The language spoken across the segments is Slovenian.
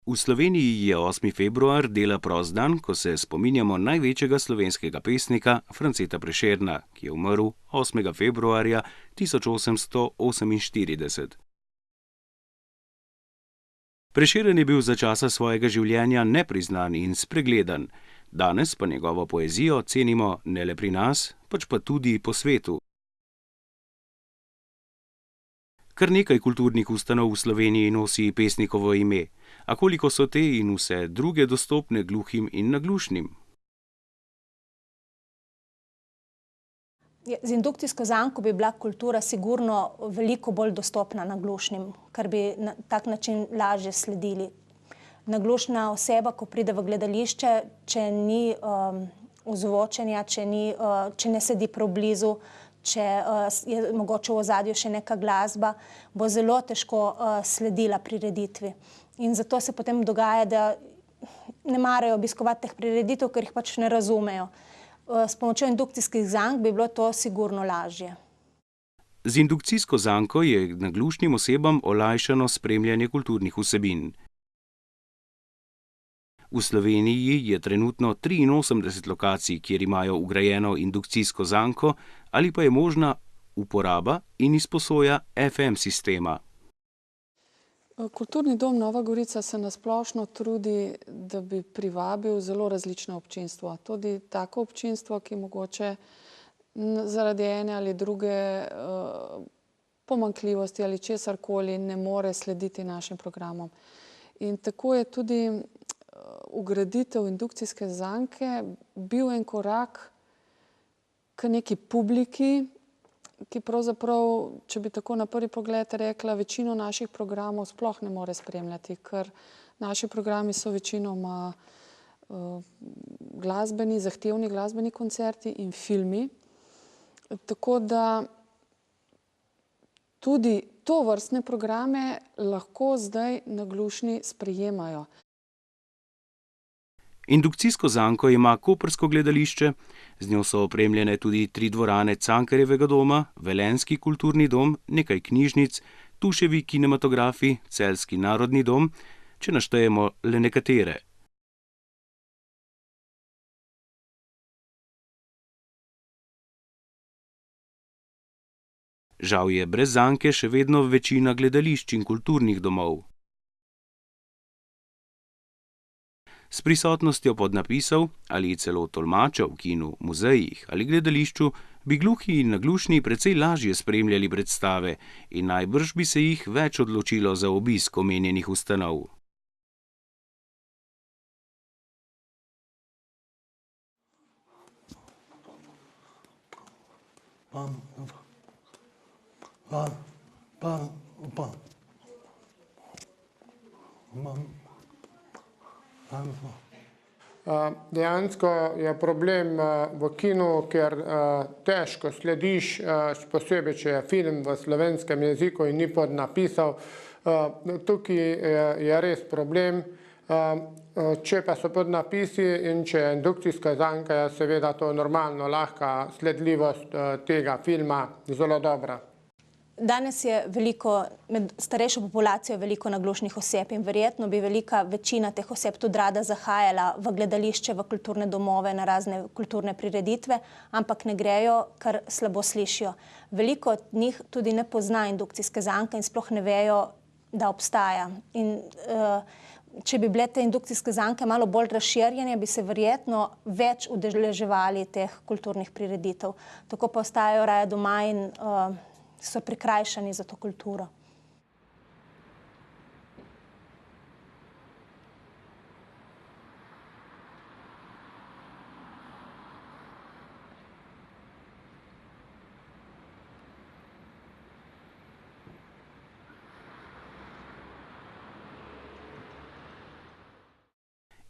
V Sloveniji je 8. februar dela prost dan, ko se spominjamo največjega slovenskega pesnika Franceta Prešerna, ki je umrl 8. februarja 1848. Prešeren je bil za časa svojega življenja nepriznan in spregledan, danes pa njegovo poezijo cenimo ne le pri nas, pač pa tudi po svetu. Kar nekaj kulturnih ustanov v Sloveniji nosi pesnikovo ime, a koliko so te in vse druge dostopne gluhim in naglušnim? Z indukcijsko zanko bi bila kultura sigurno veliko bolj dostopna naglušnim, kar bi na tak način lažje sledili. Naglušna oseba, ko pride v gledališče, če ni ozvočenja, če ne sedi prav blizu, če je mogoče v ozadju še neka glasba, bo zelo težko sledila prireditvi. In zato se potem dogaja, da ne marajo obiskovati teh prireditev, ker jih pač ne razumejo. S pomočjo indukcijskih zank bi bilo to sigurno lažje. Z indukcijsko zanko je naglušnim osebam olajšano spremljanje kulturnih vsebin. V Sloveniji je trenutno 83 lokacij, kjer imajo vgrajeno indukcijsko zanko, ali pa je možna uporaba in izposoja FM sistema. Kulturni dom Nova Gorica se nasplošno trudi, da bi privabil zelo različno občinstvo. Tudi tako občinstvo, ki mogoče zaradi ene ali druge pomanjkljivosti ali česarkoli ne more slediti našim programom. In tako je tudi vgraditev indukcijske zanke bil en korak k neki publiki, ki pravzaprav, če bi tako na prvi pogled rekla, večino naših programov sploh ne more spremljati, ker naši programi so večinoma glasbeni, zahtevni glasbeni koncerti in filmi. Tako da tudi tovrstne programe lahko zdaj naglušni sprejemajo. Indukcijsko zanko ima koprsko gledališče, z njo so opremljene tudi 3 dvorane Cankarjevega doma, Velenjski kulturni dom, nekaj knjižnic, Tuševi kinematografi, Celjski narodni dom, če naštejemo le nekatere. Žal je brez zanke še vedno večina gledališč in kulturnih domov. S prisotnostjo podnapisov ali celo tolmačev v kinu, muzejih ali gledališču bi gluhi in naglušni precej lažje spremljali predstave in najbrž bi se jih več odločilo za obisk omenjenih ustanov. Dejansko je problem v kinu, ker težko slediš, posebej če je film v slovenskem jeziku in ni podnapisov. Tukaj je res problem. Če pa so podnapisi in če je indukcijska zanka, je seveda to normalno, lahka sledljivost tega filma zelo dobra. Danes je med starejšo populacijo veliko naglušnih oseb in verjetno bi velika večina teh oseb tudi rada zahajala v gledališče, v kulturne domove, na razne kulturne prireditve, ampak ne grejo, ker slabo slišijo. Veliko od njih tudi ne pozna indukcijske zanke in sploh ne vejo, da obstaja. In če bi bile te indukcijske zanke malo bolj razširjene, bi se verjetno več udeleževali teh kulturnih prireditev. Tako pa ostajajo raje doma in so prikrajšani za to kulturo.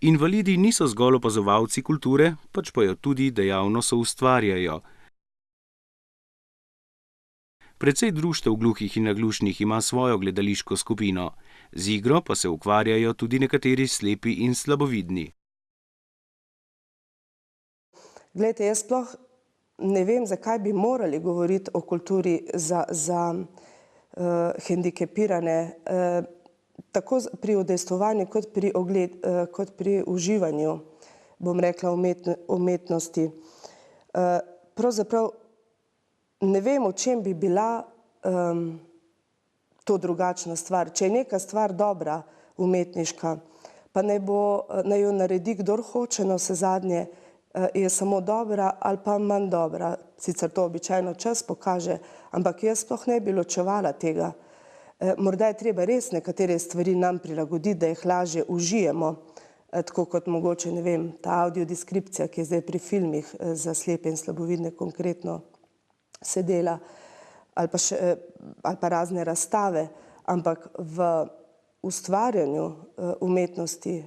Invalidi niso zgolj opazovalci kulture, pač pa jo tudi dejavno soustvarjajo. Precej društev gluhih in naglušnih ima svojo gledališko skupino, z igro pa se ukvarjajo tudi nekateri slepi in slabovidni. Glejte, jaz sploh ne vem, zakaj bi morali govoriti o kulturi za hendikepirane. tako pri udejstvovanju kot pri uživanju, bom rekla, umetnosti. Pravzaprav ne vem, v čem bi bila to drugačna stvar. Če je neka stvar dobra, umetniška, pa naj jo naredi kdor hoče, na vse zadnje je samo dobra ali pa manj dobra. Sicer to običajno čas pokaže, ampak jaz sploh ne bi ločevala tega. Morda je treba res nekatere stvari nam prilagoditi, da jih lažje užijemo, tako kot mogoče, ne vem, ta audiodeskripcija, ki je zdaj pri filmih za slepe in slabovidne konkretno se dela, ali pa razne razstave, ampak v ustvarjanju umetnosti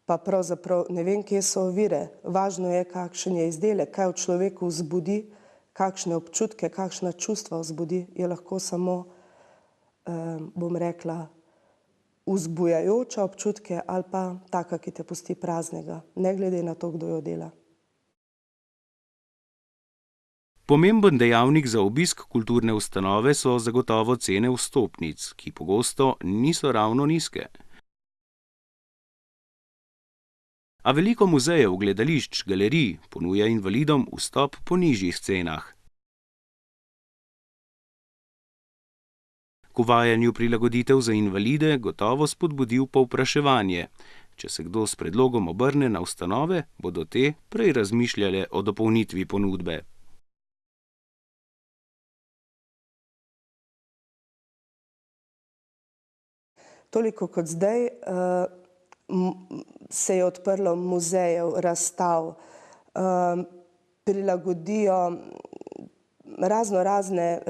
pa pravzaprav ne vem, kje so ovire. Važno je, kakšen je izdelek, kaj v človeku vzbudi, kakšne občutke, kakšna čustva vzbudi, je lahko samo, bom rekla, vzbujajoča občutke ali pa taka, ki te pusti praznega, ne glede na to, kdo jo dela. Pomemben dejavnik za obisk kulturne ustanove so zagotovo cene vstopnic, ki pogosto niso ravno nizke. A veliko muzejev, gledališč, galerij ponuja invalidom vstop po nižjih cenah. K uvajanju prilagoditev za invalide gotovo spodbudi povpraševanje. Če se kdo s predlogom obrne na ustanove, bodo te prej razmišljale o dopolnitvi ponudbe. Toliko kot zdaj se je odprlo muzejev, razstav, prilagodijo razne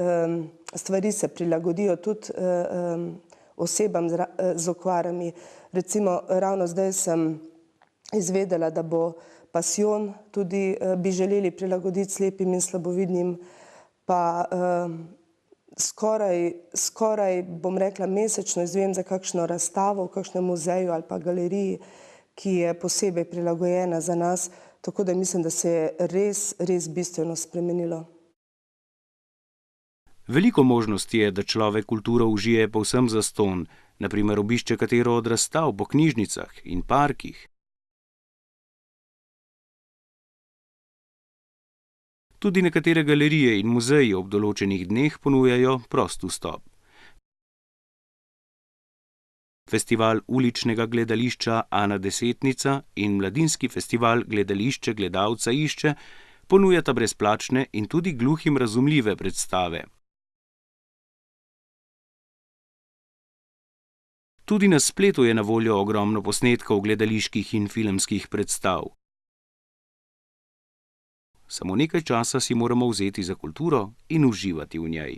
stvari, se prilagodijo tudi osebam z okvarami. Recimo, ravno zdaj sem izvedela, da bo pasijon tudi bi želeli prilagoditi slepim in slabovidnim, pa skoraj, bom rekla, mesečno izvem za kakšno razstavo v kakšnem muzeju ali pa galeriji, ki je posebej prilagojena za nas, tako da mislim, da se je res bistveno spremenilo. Veliko možnosti je, da človek kulturo užije povsem zastonj, na primer obišče katero od razstav po knjižnicah in parkih. Tudi nekatere galerije in muzeji ob določenih dneh ponujajo prost vstop. Festival uličnega gledališča Ana Desetnica in mladinski festival Gledališče gledalca išče ponujata brezplačne in tudi gluhim razumljive predstave. Tudi na spletu je na voljo ogromno posnetkov gledaliških in filmskih predstav. Samo nekaj časa si moramo vzeti za kulturo in uživati v njej.